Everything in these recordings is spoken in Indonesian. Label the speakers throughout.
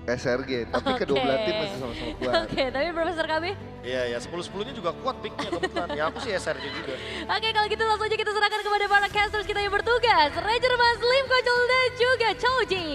Speaker 1: SRG, tapi kedua belah tim masih sama-sama kuat.
Speaker 2: Oke, tapi Profesor KB?
Speaker 3: Iya, ya 10-10-nya juga kuat picknya kebetulan. Ya aku sih SRJ juga.
Speaker 2: Oke, kalau gitu langsung aja kita serahkan kepada para casters kita yang bertugas. Ranger Mas Lim, Kocol dan juga Choji.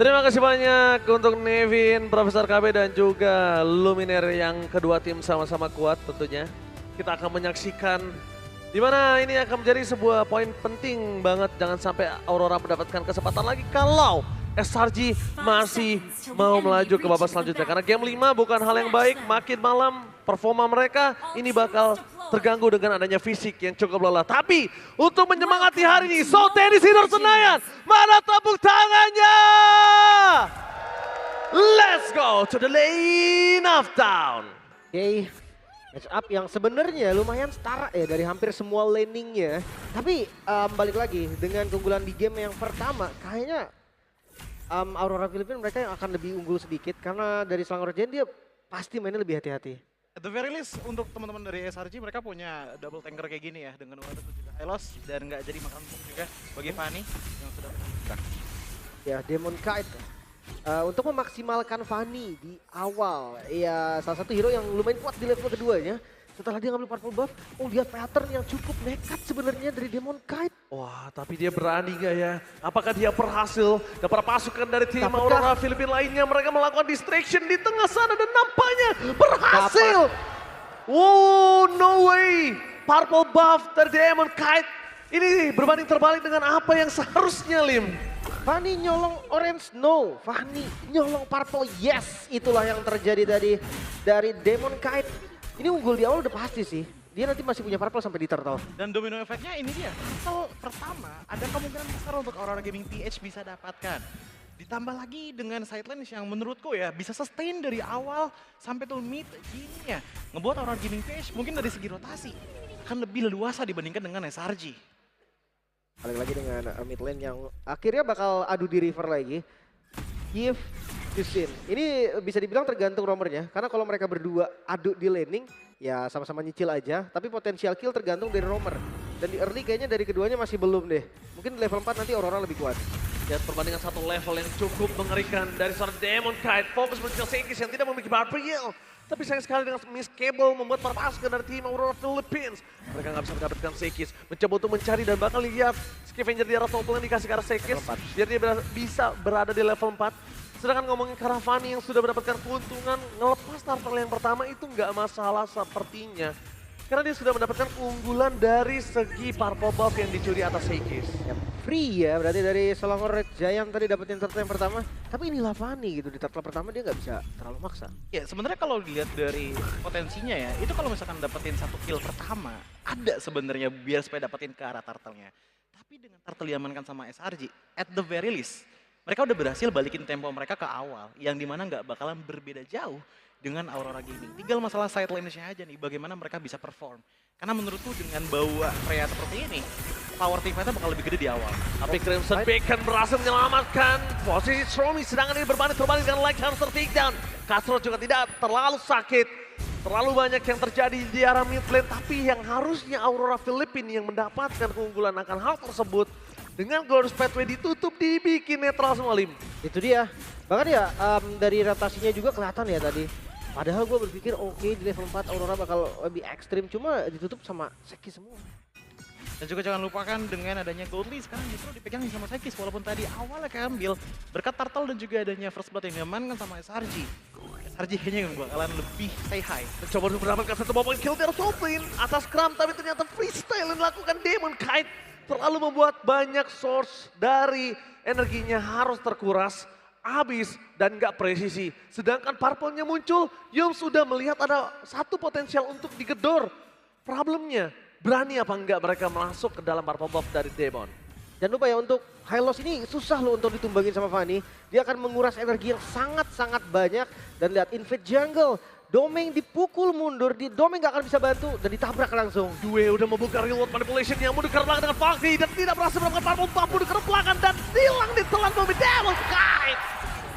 Speaker 4: Terima kasih banyak untuk Nevin, Profesor KB dan juga Luminaire yang kedua tim sama-sama kuat tentunya. Kita akan menyaksikan di mana ini akan menjadi sebuah poin penting banget. Jangan sampai Aurora mendapatkan kesempatan lagi kalau SRG masih mau melaju ke babak selanjutnya. Karena game 5 bukan hal yang baik, makin malam performa mereka ini bakal terganggu dengan adanya fisik yang cukup lelah. Tapi untuk menyemangati hari ini, So Tennis Indoor Senayan, mana tepuk tangannya? Let's go to the lane of town.
Speaker 5: Oke, match up yang sebenarnya lumayan setara ya dari hampir semua laningnya. Tapi balik lagi dengan keunggulan di game yang pertama, kayaknya Aurora Philippines mereka yang akan lebih unggul sedikit karena dari Selangor Giant dia pasti mainnya lebih hati-hati.
Speaker 3: At the very least untuk teman-teman dari SRG mereka punya double tanker kayak gini ya dengan Uatet dan juga Hylos dan nggak jadi makan empuk juga bagi Fanny yang sudah menang.
Speaker 5: Ya, Demon Kite untuk memaksimalkan Fanny di awal. Ya, salah satu hero yang lumayan kuat di level keduanya. Setelah dia ngambil purple buff, lihat pattern yang cukup nekat sebenarnya dari Demon Kite.
Speaker 4: Wah, tapi dia berani gak ya? Apakah dia berhasil? Dan para pasukan dari tim
Speaker 5: Apakah
Speaker 4: Aurora Filipina lainnya mereka melakukan distraction di tengah sana dan nampaknya berhasil. Wow, no way. Purple buff dari Demon Kite. Ini berbanding terbalik dengan apa yang seharusnya, Lim.
Speaker 5: Fanny nyolong orange, no. Fanny nyolong purple, yes. Itulah yang terjadi dari Demon Kite. Ini unggul di awal udah pasti sih. Dia nanti masih punya purple sampai di turtle.
Speaker 3: Dan domino efeknya ini dia. Turtle pertama ada kemungkinan besar untuk Aurora Gaming PH bisa dapatkan. Ditambah lagi dengan sidelines yang menurutku ya bisa sustain dari awal sampai tuh mid gini ya. Ngebuat Aurora Gaming PH mungkin dari segi rotasi akan lebih leluasa dibandingkan dengan SRG.
Speaker 5: Balik lagi dengan mid lane yang akhirnya bakal adu di river lagi. Give Yusin. Ini bisa dibilang tergantung romernya. Karena kalau mereka berdua adu di laning, ya sama-sama nyicil aja. Tapi potensial kill tergantung dari romer. Dan di early kayaknya dari keduanya masih belum deh. Mungkin di level 4 nanti Aurora lebih kuat.
Speaker 4: Ya, perbandingan satu level yang cukup mengerikan dari seorang Demon Kite. Fokus mencari Seikis yang tidak memiliki Barbriel. Tapi sayang sekali dengan miss cable membuat para pasukan dari tim Aurora Philippines. Mereka nggak bisa mendapatkan Seikis. Mencoba untuk mencari dan bakal lihat Scavenger di arah top lane dikasih ke arah Seikis. Biar dia bisa berada di level 4. Sedangkan ngomongin Caravani yang sudah mendapatkan keuntungan ngelepas turtle yang pertama itu nggak masalah sepertinya. Karena dia sudah mendapatkan keunggulan dari segi purple buff yang dicuri atas Seikis.
Speaker 5: Ya, free ya berarti dari Selangor Red Giant tadi dapetin turtle yang pertama. Tapi inilah Fanny gitu, di turtle pertama dia nggak bisa terlalu maksa.
Speaker 3: Ya sebenarnya kalau dilihat dari potensinya ya, itu kalau misalkan dapetin satu kill pertama, ada sebenarnya biar supaya dapetin ke arah turtle-nya. Tapi dengan turtle diamankan sama SRG, at the very least, mereka udah berhasil balikin tempo mereka ke awal, yang dimana nggak bakalan berbeda jauh dengan Aurora Gaming. Tinggal masalah side lane-nya aja nih, bagaimana mereka bisa perform. Karena menurutku dengan bawa Freya seperti ini, power teamfight-nya bakal lebih gede di awal.
Speaker 4: Tapi Crimson Bacon berhasil menyelamatkan posisi Stromy, sedangkan ini berbanding terbalik dengan Light Hamster takedown. Castro juga tidak terlalu sakit. Terlalu banyak yang terjadi di arah mid lane, tapi yang harusnya Aurora Philippines yang mendapatkan keunggulan akan hal tersebut. Dengan Glorious Pathway ditutup, dibikin netral semua, Lim.
Speaker 5: Itu dia. Bahkan ya dari rotasinya juga kelihatan ya tadi. Padahal gue berpikir oke, di level 4 Aurora bakal lebih ekstrim. Cuma ditutup sama Seki semua.
Speaker 3: Dan juga jangan lupakan dengan adanya Goldly sekarang justru dipegang sama Seikis. Walaupun tadi awalnya keambil berkat turtle dan juga adanya first blood yang diamankan sama SRG. SRG kayaknya yang bakalan lebih stay high.
Speaker 4: Mencoba untuk mendapatkan satu poin kill dari top lane atas Kram, tapi ternyata freestyle yang dilakukan Demon Kite. Terlalu membuat banyak source dari energinya harus terkuras, habis dan nggak presisi. Sedangkan purple-nya muncul, Yum sudah melihat ada satu potensial untuk digedor. Problemnya, berani apa enggak mereka masuk ke dalam purple buff dari Demon.
Speaker 5: Jangan lupa ya untuk Hylos ini susah loh untuk ditumbangin sama Fanny. Dia akan menguras energi yang sangat-sangat banyak. Dan lihat invade jungle. Domeng dipukul mundur, Domeng gak akan bisa bantu dan ditabrak langsung.
Speaker 4: Due udah membuka reload manipulation yang mundur ke belakang dengan Valkyrie dan tidak berhasil melakukan purple buff, mundur ke belakang dan hilang ditelan oleh Demon Kite.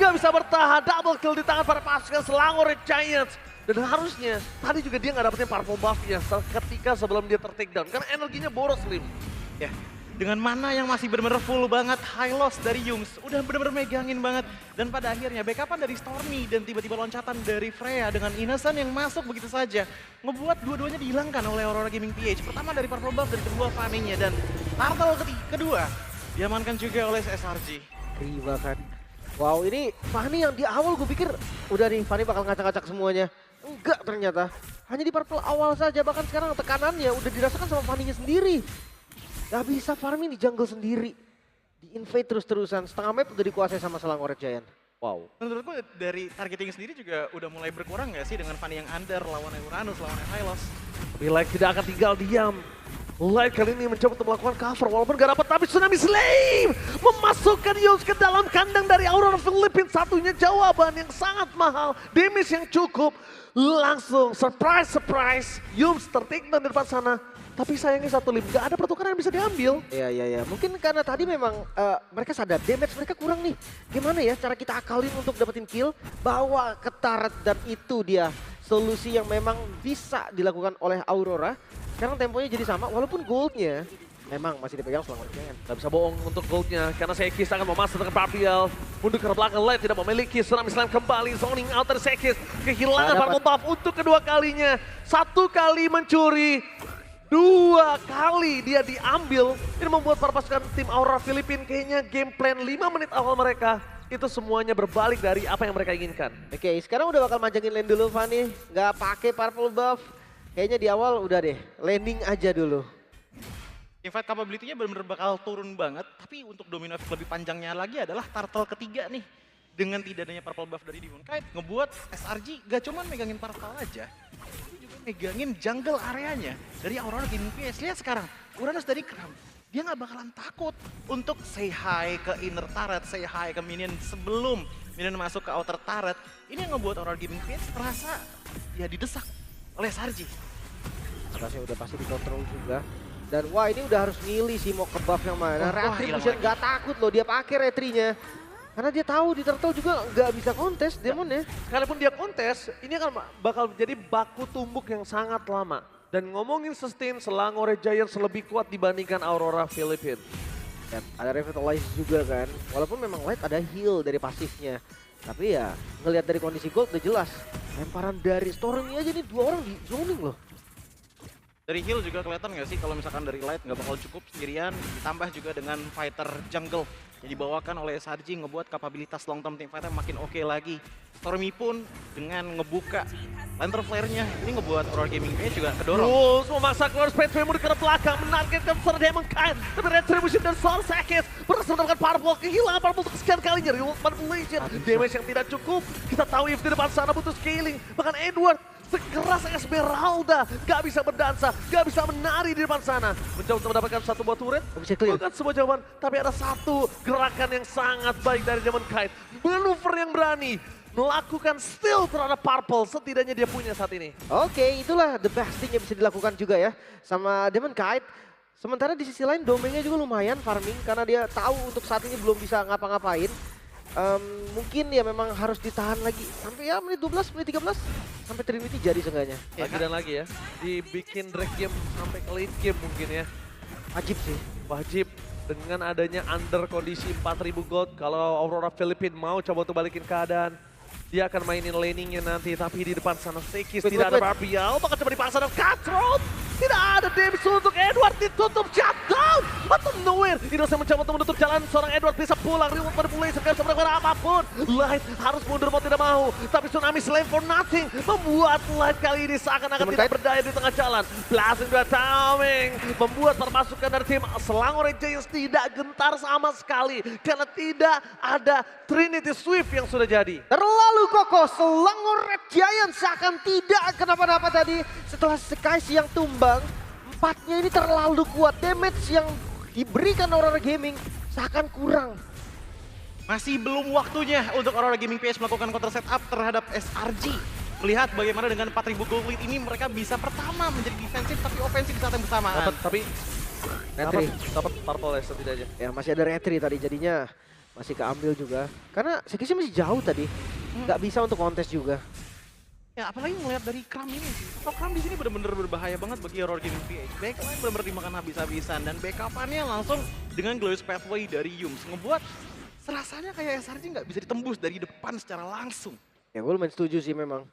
Speaker 4: Gak bisa bertahan, double kill di tangan para pasukan Selangor Red Giants. Dan harusnya tadi juga dia gak dapetin purple buff-nya ketika sebelum dia ter-takedown karena energinya boros, Lim.
Speaker 3: Ya, dengan mana yang masih benar-benar full banget, high loss dari Yums, udah benar-benar megangin banget. Dan pada akhirnya backupan dari Stormy dan tiba-tiba loncatan dari Freya dengan Innocent yang masuk begitu saja, ngebuat dua-duanya dihilangkan oleh Aurora Gaming PH. Pertama dari Purple Buff dan kedua Fanny-nya, dan Turtle kedua diamankan juga oleh SRG.
Speaker 5: Terima kan. Wow, ini Fanny yang di awal gue pikir udah nih Fanny bakal ngacak-ngacak semuanya. Enggak ternyata. Hanya di Purple awal saja, bahkan sekarang tekanannya udah dirasakan sama Fanny-nya sendiri. Gak bisa farming di jungle sendiri. Di invade terus-terusan, setengah map udah dikuasai sama Selangor Red Giant. Wow.
Speaker 3: Menurutku dari targeting sendiri juga udah mulai berkurang gak sih dengan Fanny yang under, lawannya Uranus, lawannya Hylos.
Speaker 4: Tapi Light tidak akan tinggal diam. Light kali ini mencoba untuk melakukan cover walaupun gak dapat, tapi Tsunami Slave memasukkan Yums ke dalam kandang dari Aurora Philippines. Satunya jawaban yang sangat mahal, damage yang cukup. Langsung surprise, Yums tertakedown di depan sana. Tapi sayangnya satu lim, gak ada pertukaran yang bisa diambil.
Speaker 5: Iya. Mungkin karena tadi memang mereka sadar damage mereka kurang nih. Gimana ya cara kita akalin untuk dapetin kill, bawa ke turret, dan itu dia solusi yang memang bisa dilakukan oleh Aurora. Sekarang temponya jadi sama walaupun goldnya memang masih dipegang Selangor Giant.
Speaker 4: Gak bisa bohong untuk goldnya karena Sekis akan memasukkan Barbiel. Mundur ke belakang, Light tidak memiliki, Tsunami Slam kembali, zoning out dari Sekis. Kehilangan Purple Buff untuk kedua kalinya. Satu kali mencuri, dua kali dia diambil. Ini membuat para pasukan tim Aurora Philippines kayaknya game plan 5 menit awal mereka itu semuanya berbalik dari apa yang mereka inginkan.
Speaker 5: Oke, sekarang udah bakal manjangin lane dulu Fanny. Nggak pakai Purple Buff. Kayaknya di awal udah deh, landing aja dulu.
Speaker 3: Teamfight capability-nya benar-benar bakal turun banget, tapi untuk domino effect lebih panjangnya lagi adalah Turtle ketiga nih. Dengan tidak adanya Purple Buff dari Demon Knight, ngebuat SRG gak cuma megangin Turtle aja, tapi juga megangin jungle areanya dari Aurora Gaming PS. Lihat sekarang, Uranus dari Kram, dia gak bakalan takut untuk say hi ke inner turret, say hi ke minion sebelum minion masuk ke outer turret. Ini yang ngebuat Aurora Gaming PS terasa ya didesak oleh SRG.
Speaker 5: Atasnya udah pasti dikontrol juga. Dan wah ini udah harus milih sih mau ke buff yang mana. Retribution gak takut loh dia pakai retrinya. Karena dia tahu di Turtle juga nggak bisa kontes Demon ya.
Speaker 4: Sekalipun dia kontes, ini akan bakal menjadi baku tumbuk yang sangat lama. Dan ngomongin sustain, Selangor Red Giant lebih kuat dibandingkan Aurora Philippines.
Speaker 5: Dan ada Revitalize juga kan. Walaupun memang Light ada heal dari pasifnya. Tapi ya ngelihat dari kondisi gold udah jelas. Lemparan dari Stormy aja nih dua orang di zoning loh.
Speaker 3: Dari heal juga kelihatan nggak sih kalau misalkan dari Light nggak bakal cukup sendirian, ditambah juga dengan fighter jungle yang dibawakan oleh SRG ngebuat kapabilitas long term team fighter makin oke lagi. Stormy pun dengan ngebuka lantern flare-nya ini ngebuat Aurora Gaming juga kedorong.
Speaker 4: Wolves memaksa keluar Spade Family ke belakang, menargetkan Sir Demon Knight. Tapi Retribution dan Soul Sekis berhasil mendapatkan Purple, kehilangan Purple untuk sekian kalinya. Reload Manipulation, damage yang tidak cukup. Kita tahu if di depan sana butuh scaling, bahkan Edward sekeras Esmeralda gak bisa berdansa, gak bisa menari di depan sana. Mencoba untuk mendapatkan satu buah turret, bukan sebuah jawaban, tapi ada satu gerakan yang sangat baik dari Demon Knight. Manuver yang berani, melakukan steal terhadap Purple, setidaknya dia punya saat ini.
Speaker 5: Oke, itulah the best thing yang bisa dilakukan juga ya sama Demon Knight. Sementara di sisi lain domainnya juga lumayan farming karena dia tahu untuk saat ini belum bisa ngapa-ngapain. Mungkin ya memang harus ditahan lagi sampai ya menit 12, menit 13 sampai Trinity jadi seenggaknya.
Speaker 4: Lagi dan lagi ya, dibikin drag game sampai ke late game mungkin ya.
Speaker 5: Wajib sih.
Speaker 4: Wajib dengan adanya under kondisi 4000 gold. Kalau Aurora Philippines mau coba untuk balikin keadaan, dia akan mainin laningnya nanti. Tapi di depan sana Sekis tidak ada Barbiel, bakal coba dipaksa dan cutthroat. Tidak ada damage untuk Edward, ditutup shutdown. Atau nowhere, Innocent mencoba untuk menutup jalan. Seorang Edward bisa pulang, Remote Manipulation gak bisa melakukan apapun. Light harus mundur mau tidak mau. Tapi Tsunami Slam for nothing membuat Light kali ini seakan-akan tidak berdaya di tengah jalan. Blasting dua timing membuat permasukan dari tim Selangor Red Giants tidak gentar sama sekali. Karena tidak ada Trinity Swift yang sudah jadi.
Speaker 5: Terlalu kokoh, Selangor Red Giants seakan tidak kenapa-napa tadi setelah Sekis yang tumbang. Empatnya ini terlalu kuat, damage yang diberikan Aurora Gaming seakan kurang.
Speaker 3: Masih belum waktunya untuk Aurora Gaming PS melakukan counter setup terhadap SRG. Melihat bagaimana dengan 4000 gold lead ini mereka bisa pertama menjadi defensif tapi ofensif di saat yang bersamaan.
Speaker 4: Tapi dapat Purple ya setidaknya.
Speaker 5: Ya masih ada retri tadi jadinya masih keambil juga. Karena Sekisnya masih jauh tadi, nggak bisa untuk kontes juga.
Speaker 3: Ya apalagi ngeliat dari Kram ini sih. Kalau Kram di sini bener-bener berbahaya banget bagi Aurora Gaming PH. Backline bener-bener dimakan habis-habisan dan backupannya langsung dengan Glorious Pathway dari Yums ngebuat serasanya kayak SRG nggak bisa ditembus dari depan secara langsung.
Speaker 5: Ya gue lumayan setuju sih memang.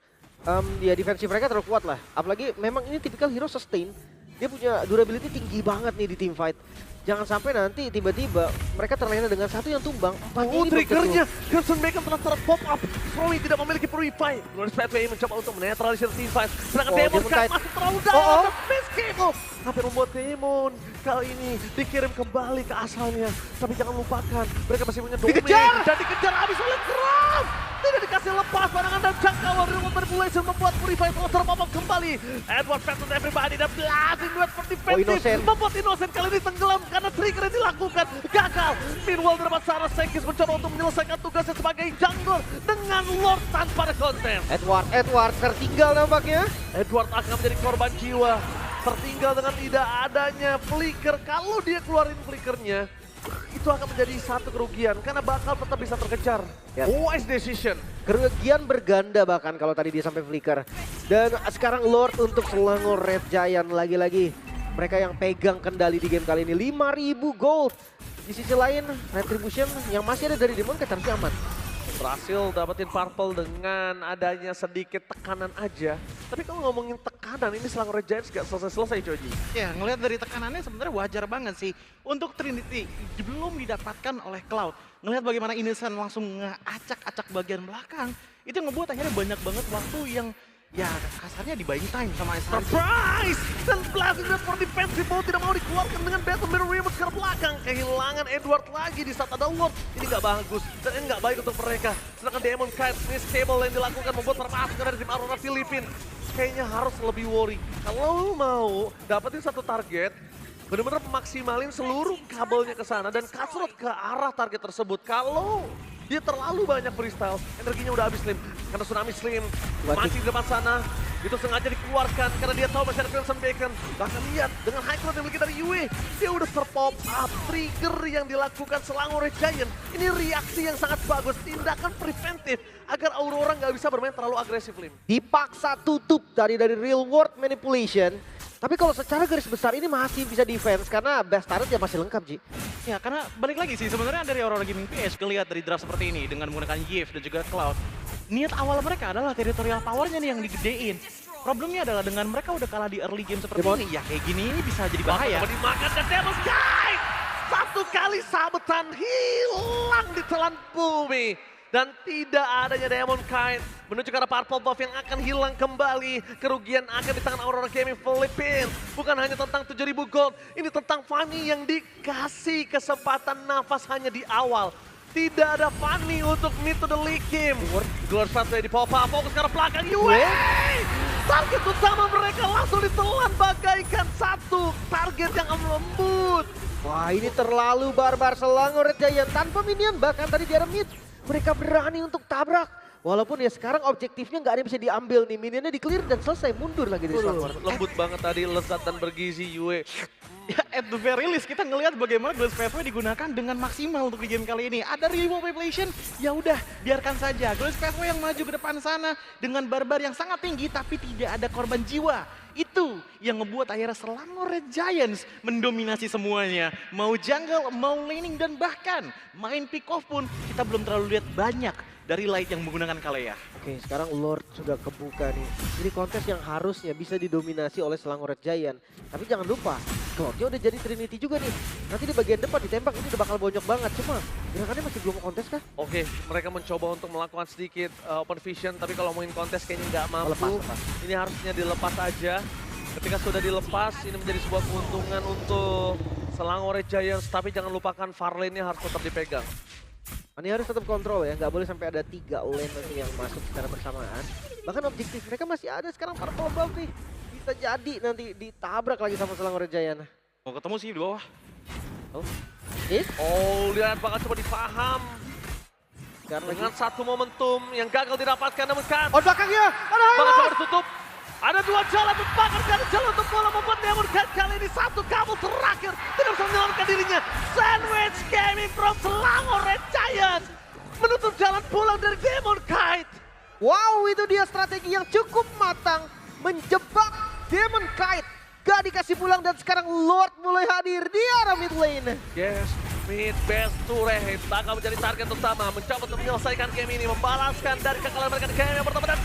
Speaker 5: Ya defensif mereka terlalu kuat lah. Apalagi memang ini tipikal hero sustain. Dia punya durability tinggi banget nih di team fight. Jangan sampai nanti tiba-tiba mereka terlena dengan satu yang tumbang.
Speaker 4: Oh, triggernya Crimson Bacon telah terpop up. Zoe tidak memiliki purify. Glorious Pathway mencoba untuk menetralisir team fight. Sedangkan Demon Kite masih terlalu dalam. Miss Cable hampir membuat Demon kali ini dikirim kembali ke asalnya. Tapi jangan lupakan, mereka masih punya domain. Dan dikejar habis oleh Kram. Tidak dikasih lepas pandangan dan jangkauan remote manipulation membuat purify telah terpop up kembali. Edward Patton everybody dan blasting duet for defensive. Membuat Innocent kali ini tenggelam karena trigger yang dilakukan gagal. Meanwhile di depan sana Sekis mencoba untuk menyelesaikan tugasnya sebagai jungler dengan Lord tanpa ada konten.
Speaker 5: Edward tertinggal nampaknya.
Speaker 4: Edward akan menjadi korban jiwa. Tertinggal dengan tidak adanya flicker. Kalau dia keluarin flickernya, itu akan menjadi satu kerugian karena bakal tetap bisa terkejar.
Speaker 5: Ya.
Speaker 4: Wise decision.
Speaker 5: Kerugian berganda bahkan kalau tadi dia sampai flicker. Dan sekarang Lord untuk Selangor Red Giant lagi-lagi. Mereka yang pegang kendali di game kali ini 5.000 gold. Di sisi lain Retribution yang masih ada dari Demon Kite harusnya aman.
Speaker 4: Berhasil dapetin Purple dengan adanya sedikit tekanan aja. Tapi kalau ngomongin tekanan ini Selangor Red Giants gak selesai-selesai Joji.
Speaker 3: Ya ngelihat dari tekanannya sebenarnya wajar banget sih. Untuk Trinity belum didapatkan oleh Cloud. Ngelihat bagaimana Innocent langsung ngeacak-acak bagian belakang. Itu ngebuat akhirnya banyak banget waktu yang ya kasarnya di buying time sama SRG.
Speaker 4: Surprise! Dan blasting dan for defensive mau tidak mau dikeluarkan dengan Battle Mirror Remote ke belakang. Kehilangan Edward lagi di saat ada Lord. Ini nggak bagus dan ini nggak baik untuk mereka. Sedangkan Demon Kite, Miss Cable yang dilakukan membuat termasuk dari tim Aurora Filipina. Kayaknya harus lebih worry. Kalau mau dapetin satu target, benar-benar maksimalin seluruh kabelnya ke sana dan kasrot ke arah target tersebut. Kalau dia terlalu banyak freestyle, energinya udah habis Slim. Karena Tsunami Slim masih di depan sana, itu sengaja dikeluarkan karena dia tahu masih ada Crimson Bacon. Bahkan lihat dengan high ground yang dimiliki dari Yue, dia udah terpop up. Trigger yang dilakukan Selangor Red Giant, ini reaksi yang sangat bagus, tindakan preventif agar Aurora nggak bisa bermain terlalu agresif Lim.
Speaker 5: Dipaksa tutup dari real world manipulation. Tapi kalau secara garis besar ini masih bisa defense karena best turret ya masih lengkap Ji.
Speaker 3: Ya karena balik lagi sih sebenarnya dari Aurora Gaming PH kelihatan dari draft seperti ini dengan menggunakan Yves dan juga Cloud. Niat awal mereka adalah territorial powernya nih yang digedein. Problemnya adalah dengan mereka udah kalah di early game seperti ini, ya kayak gini ini bisa jadi bahaya.
Speaker 4: Dimakan dan Demon Kite! Satu kali sabetan hilang di telan bumi. Dan tidak adanya Demon Kite menuju ke arah Purple Buff yang akan hilang kembali. Kerugian akan di tangan Aurora Gaming Philippines. Bukan hanya tentang 7.000 gold, ini tentang Fanny yang dikasih kesempatan nafas hanya di awal. Tidak ada Fanny untuk mid to the league game. Glorious Pathway di pop up, fokus ke arah belakang. Yue! Target utama mereka langsung ditelan bagaikan satu target yang lembut.
Speaker 5: Wah ini terlalu barbar Selangor Red Giant tanpa minion bahkan tadi di arah mid. Mereka berani untuk tabrak. Walaupun ya sekarang objektifnya nggak ada yang bisa diambil nih. Minionnya di clear dan selesai mundur lagi dari Selangor.
Speaker 4: Lembut banget tadi, lezat dan bergizi Yue.
Speaker 3: Ya at the very least kita ngelihat bagaimana Glorious Pathway digunakan dengan maksimal untuk di game kali ini. Ada remote manipulation, ya udah biarkan saja. Glorious Pathway yang maju ke depan sana dengan barbar yang sangat tinggi tapi tidak ada korban jiwa. Itu yang ngebuat akhirnya Selangor Red Giants mendominasi semuanya. Mau jungle, mau laning dan bahkan main pick off pun kita belum terlalu lihat banyak dari Light yang menggunakan Kalea.
Speaker 5: Oke sekarang Lord sudah kebuka nih. Ini kontes yang harusnya bisa didominasi oleh Selangor Red Giant. Tapi jangan lupa, Cloudnya udah jadi Trinity juga nih. Nanti di bagian depan ditembak ini udah bakal bonyok banget. Cuma gerakannya masih belum kontes kah?
Speaker 4: Oke, mereka mencoba untuk melakukan sedikit open vision. Tapi kalau main kontes kayaknya nggak mampu.
Speaker 5: Lepas.
Speaker 4: Ini harusnya dilepas aja. Ketika sudah dilepas, ini menjadi sebuah keuntungan untuk Selangor Red Giants. Tapi jangan lupakan far lane-nya harus tetap dipegang.
Speaker 5: Ini harus tetap kontrol ya, nggak boleh sampai ada 3 lane nanti yang masuk secara bersamaan. Bahkan objektif mereka masih ada sekarang Purple Buff nih. Bisa jadi nanti ditabrak lagi sama Selangor Red Giant.
Speaker 3: Mau ketemu sih di bawah.
Speaker 4: Oh, lihat bakal coba dipaham. Dengan satu momentum yang gagal didapatkan namun kan.
Speaker 5: Oh belakangnya,
Speaker 4: Bakal coba ditutup. Ada 2 jalan terbakar, ada jalan untuk bola membuat Demon Kite kali ini satu kabel terakhir. Tidak bisa menyelamatkan dirinya. Sandwich Gaming from Selangor Red Giants menutup jalan pulang dari Demon Kite.
Speaker 5: Wow, itu dia strategi yang cukup matang. Menjebak Demon Kite. Gak dikasih pulang dan sekarang Lord mulai hadir di arah mid lane.
Speaker 4: Yes, mid best Ture bakal menjadi target utama. Mencoba untuk menyelesaikan game ini. Membalaskan dari kekalahan mereka di game yang pertama. Dan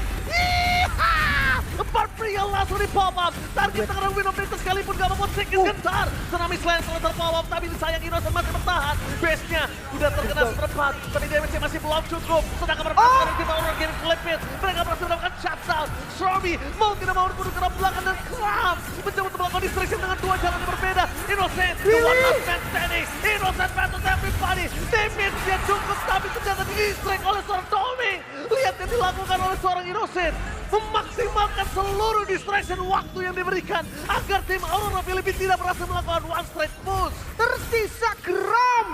Speaker 4: Barbarian langsung di pop up. Target terkena win of Data sekalipun gak membuat sedikit gentar. Tsunami Slam selalu terpop up. Tapi disayang Innocent masih bertahan. Base-nya udah terkena seperempat. Tapi damage-nya masih belum cukup. Sedangkan mereka dari tim Aurora Gaming Flipit. Mereka berhasil mendapatkan shutdown. Stormy mau tidak mau kudu ke belakang dan Kram mencoba untuk melakukan distraction dengan dua jalan yang berbeda. Innocent, the one last man standing. Innocent battles everybody. Damage-nya cukup tapi ternyata di-distract oleh seorang Tommy. Lihat yang dilakukan oleh seorang Innocent. Memaksimalkan seluruh distraction waktu yang diberikan agar tim Aurora Philippines tidak berhasil melakukan one straight push.
Speaker 5: Tersisa Kram.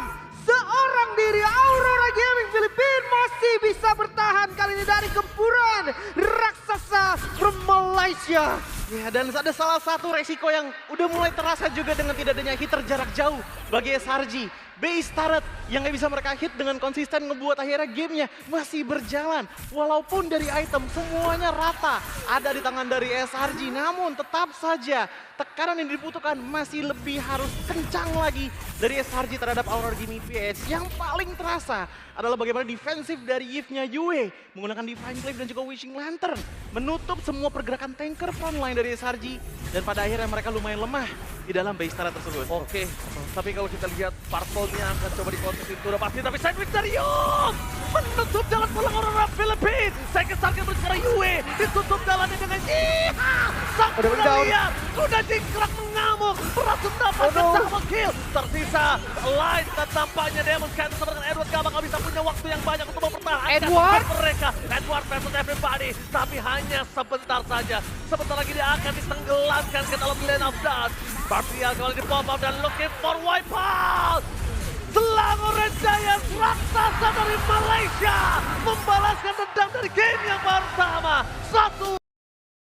Speaker 5: Seorang diri Aurora Gaming Philippines masih bisa bertahan kali ini dari gempuran raksasa from Malaysia.
Speaker 3: Ya, dan ada salah satu resiko yang udah mulai terasa juga dengan tidak adanya hitter jarak jauh bagi SRG. Base turret yang nggak bisa mereka hit dengan konsisten ngebuat akhirnya gamenya masih berjalan. Walaupun dari item semuanya rata ada di tangan dari SRG, namun tetap saja tekanan yang dibutuhkan masih lebih harus kencang lagi dari SRG terhadap Aurora Gaming PH. Yang paling terasa adalah bagaimana defensif dari Yves-nya Yue menggunakan Divine Glaive dan juga Wishing Lantern menutup semua pergerakan tanker frontline dari SRG, dan pada akhirnya mereka lumayan lemah di dalam base turret tersebut.
Speaker 4: Oke, tapi kalau kita lihat Parpolnya akan coba dikontes itu udah pasti, tapi sandwich dari Yus menutup jalan pulang Aurora Philippines. Second target sekarang Yue ditutup jalannya dengan sang kuda liar, kuda jingkrak mengamuk, berhasil mendapatkan double kill. Tersisa Light dan tampaknya Demon Kite bersama dengan Edward gak bakal bisa punya waktu yang banyak untuk mempertahankan mereka. Edward versus everybody, tapi hanya sebentar saja. Sebentar lagi dia akan ditenggelamkan ke dalam lane of dust. Barbarian kembali di pop up dan looking for wipeout. Selangor Giants raksasa dari Malaysia membalaskan dendam dari game yang baru